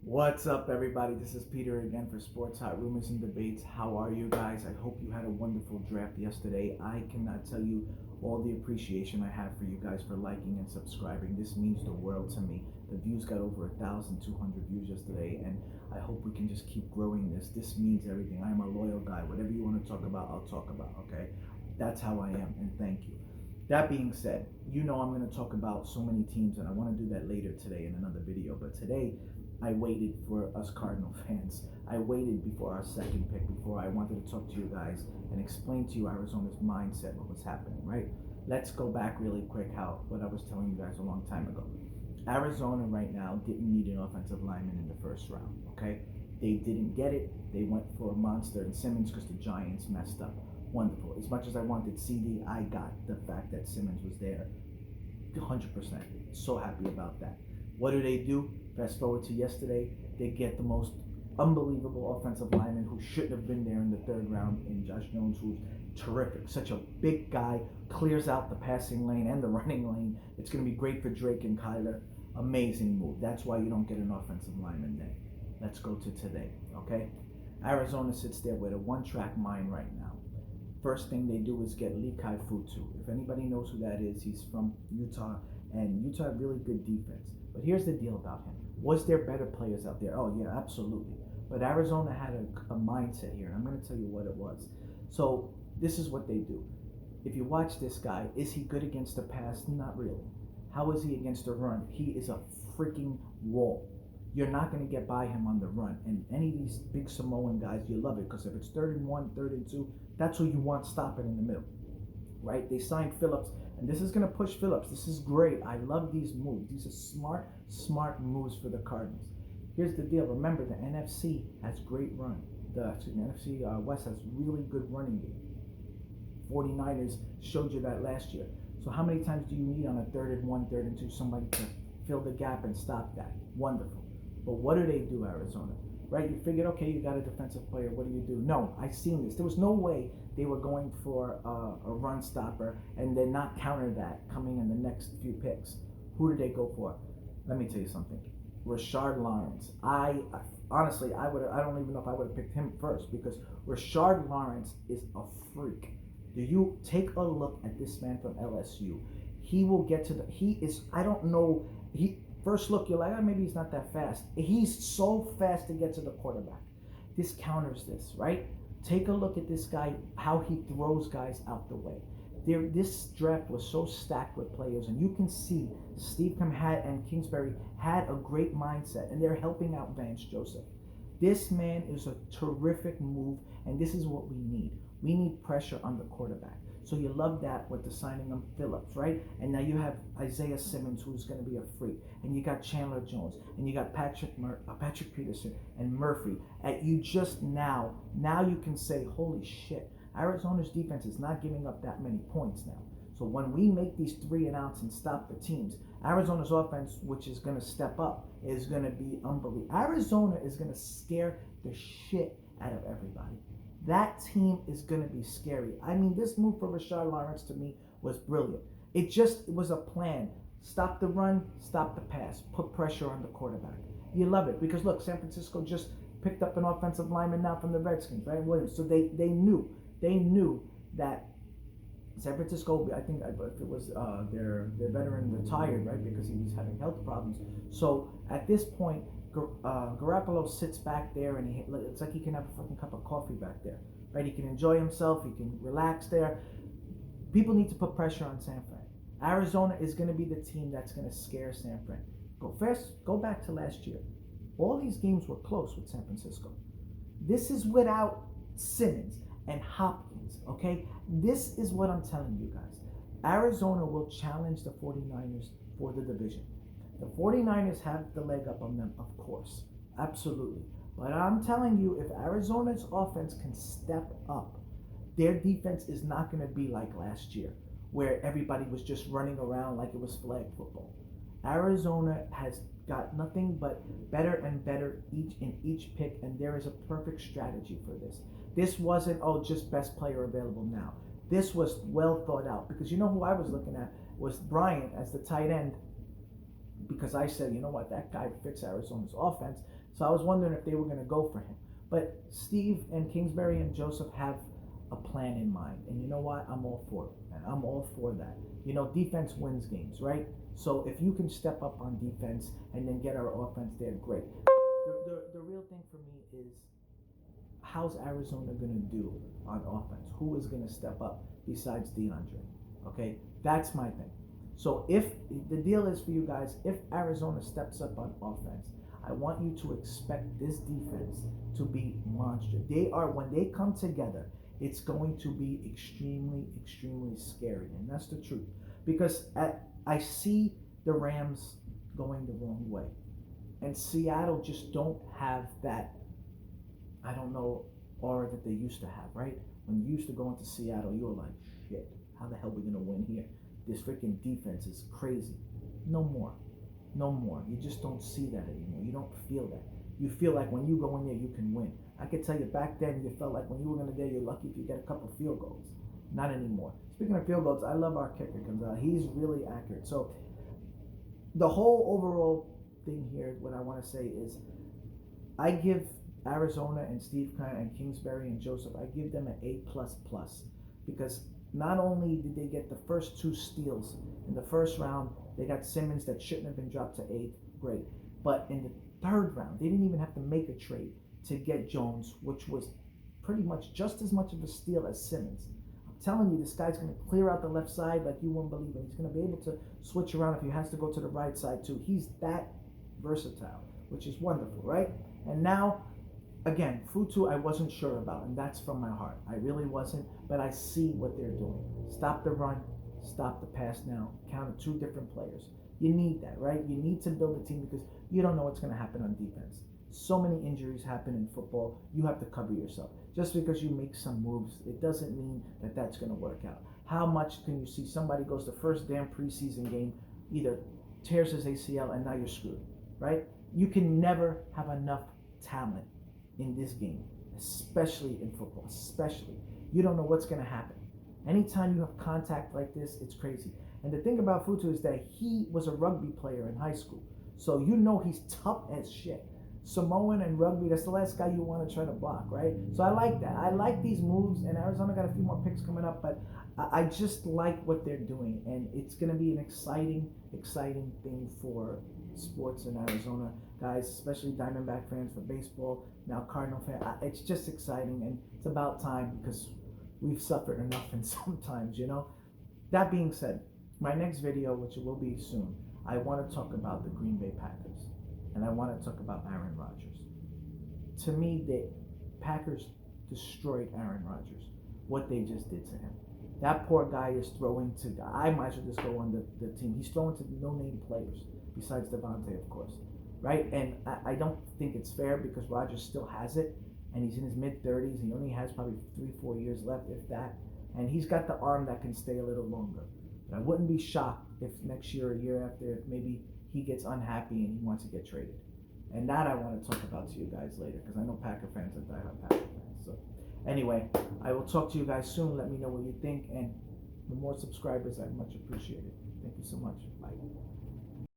What's up, everybody? This is Peter again for Sports Hot Rumors and Debates. How are you guys? I hope you had a wonderful draft yesterday. I cannot tell you all the appreciation I have for you guys for liking and subscribing. This means the world to me. The views got over 1,200 views yesterday, and I hope we can just keep growing this. This means everything. I am a loyal guy. Whatever you want to talk about, I'll talk about, okay? That's how I am, and thank you. That being said, you know I'm going to talk about so many teams, and I want to do that later today in another video. But today, I waited for us Cardinal fans. I waited before our second pick, before I wanted to talk to you guys and explain to you Arizona's mindset, what was happening, right? Let's go back really quick what I was telling you guys a long time ago. Arizona right now didn't need an offensive lineman in the first round, okay? They didn't get it. They went for a monster in Simmons because the Giants messed up. Wonderful. As much as I wanted CD, I got the fact that Simmons was there 100%. So happy about that. What do? Fast forward to yesterday, they get the most unbelievable offensive lineman who shouldn't have been there in the third round in Josh Jones, who's terrific. Such a big guy, clears out the passing lane and the running lane. It's going to be great for Drake and Kyler. Amazing move. That's why you don't get an offensive lineman then. Let's go to today, okay? Arizona sits there with a one-track mind right now. First thing they do is get Leki Fotu. If anybody knows who that is, he's from Utah, and Utah had really good defense. But here's the deal about him. Was there better players out there? Oh, yeah, absolutely. But Arizona had a mindset here, and I'm going to tell you what it was. So this is what they do. If you watch this guy, is he good against the pass? Not really. How is he against the run? He is a freaking wall. You're not going to get by him on the run. And any of these big Samoan guys, you love it, because if it's 3rd and 1, 3rd and 2, that's who you want stopping in the middle, right? They signed Phillips, and this is going to push Phillips. This is great. I love these moves. These are smart moves for the Cardinals. Here's the deal. Remember, the NFC has great run. The NFC West has really good running game. 49ers showed you that last year. So how many times do you need on a 3rd and 1, 3rd and 2, somebody to fill the gap and stop that? Wonderful. But what do, Arizona? Right? You figured, okay, you got a defensive player. What do? No, I seen this. There was no way they were going for a run stopper and then not counter that coming in the next few picks. Who did they go for? Let me tell you something. Rashard Lawrence. Honestly, I don't even know if I would have picked him first, because Rashard Lawrence is a freak. Do you take a look at this man from LSU? He will get to I don't know, first look, you're like, oh, maybe he's not that fast. He's so fast to get to the quarterback. This counters this, right? Take a look at this guy, how he throws guys out the way. This draft was so stacked with players, and you can see Steve and Kingsbury had a great mindset, and they're helping out Vance Joseph. This man is a terrific move, and this is what we need. We need pressure on the quarterback. So you love that with the signing of Phillips, right? And now you have Isaiah Simmons, who's going to be a freak. And you got Chandler Jones. And you got Patrick Peterson and Murphy. Now you can say, holy shit, Arizona's defense is not giving up that many points now. So when we make these 3 and outs and stop the teams, Arizona's offense, which is going to step up, is going to be unbelievable. Arizona is going to scare the shit out of everybody. That team is going to be scary. I mean, this move for Rashard Lawrence to me was brilliant. It was a plan. Stop the run, stop the pass, put pressure on the quarterback. You love it, because look, San Francisco just picked up an offensive lineman now from the Redskins, right? Williams. So they knew that San Francisco, I think if it was their veteran retired, right, because he was having health problems. So at this point, Garoppolo sits back there, and it's like he can have a fucking cup of coffee back there, right? He can enjoy himself. He can relax there. People need to put pressure on San Fran. Arizona is going to be the team that's going to scare San Fran. Go back to last year. All these games were close with San Francisco. This is without Simmons and Hopkins, okay? This is what I'm telling you guys. Arizona will challenge the 49ers for the division. The 49ers have the leg up on them, of course. Absolutely. But I'm telling you, if Arizona's offense can step up, their defense is not going to be like last year, where everybody was just running around like it was flag football. Arizona has got nothing but better and better in each pick, and there is a perfect strategy for this. This wasn't, just best player available now. This was well thought out, because you know who I was looking at was Bryant as the tight end, because I said, you know what, that guy fits Arizona's offense. So I was wondering if they were going to go for him. But Steve and Kingsbury and Joseph have a plan in mind. And you know what? I'm all for it, man. I'm all for that. You know, defense wins games, right? So if you can step up on defense and then get our offense there, great. The real thing for me is, how's Arizona going to do on offense? Who is going to step up besides DeAndre? Okay, that's my thing. So if the deal is for you guys, if Arizona steps up on offense, I want you to expect this defense to be monstrous. When they come together, it's going to be extremely, extremely scary. And that's the truth. Because I see the Rams going the wrong way. And Seattle just don't have that, I don't know, aura that they used to have, right? When you used to go into Seattle, you were like, shit, how the hell are we going to win here? This freaking defense is crazy. No more. No more. You just don't see that anymore. You don't feel that. You feel like when you go in there, you can win. I can tell you back then, you felt like when you were going to there, you're lucky if you get a couple field goals. Not anymore. Speaking of field goals, I love our kicker, Gonzalez. He's really accurate. So the whole overall thing here, what I want to say is, I give Arizona and Steve Kern and Kingsbury and Joseph, I give them an A++, because not only did they get the first 2 steals in the first round, they got Simmons that shouldn't have been dropped to 8th, great. But in the 3rd round, they didn't even have to make a trade to get Jones, which was pretty much just as much of a steal as Simmons. I'm telling you, this guy's going to clear out the left side like you won't believe it. He's going to be able to switch around if he has to go to the right side too. He's that versatile, which is wonderful, right? And now, again, Fotu I wasn't sure about, and that's from my heart. I really wasn't, but I see what they're doing. Stop the run, stop the pass now, count 2 different players. You need that, right? You need to build a team because you don't know what's going to happen on defense. So many injuries happen in football, you have to cover yourself. Just because you make some moves, it doesn't mean that that's going to work out. How much can you see somebody goes the first damn preseason game, either tears his ACL and now you're screwed, right? You can never have enough talent in this game, especially in football, especially. You don't know what's going to happen. Anytime you have contact like this, it's crazy. And the thing about Fotu is that he was a rugby player in high school. So you know he's tough as shit. Samoan and rugby, that's the last guy you want to try to block, right? So I like that. I like these moves, and Arizona got a few more picks coming up, but I just like what they're doing, and it's going to be an exciting, exciting thing for sports in Arizona, guys, especially Diamondback fans for baseball, now Cardinal fans. It's just exciting, and it's about time because we've suffered enough in sometimes, you know? That being said, my next video, which will be soon, I want to talk about the Green Bay Packers, and I want to talk about Aaron Rodgers. To me, the Packers destroyed Aaron Rodgers, what they just did to him. That poor guy is throwing to, I might as well just go on the team. He's throwing to no-name players, besides Devontae, of course, right? And I don't think it's fair because Rodgers still has it, and he's in his mid-30s. He only has probably 3-4 years left, if that. And he's got the arm that can stay a little longer. But I wouldn't be shocked if next year or year after, if maybe he gets unhappy and he wants to get traded. And that I want to talk about to you guys later, because I know Packer fans are diehard Packer fans. So anyway, I will talk to you guys soon. Let me know what you think, and the more subscribers, I'd much appreciate it. Thank you so much. Bye.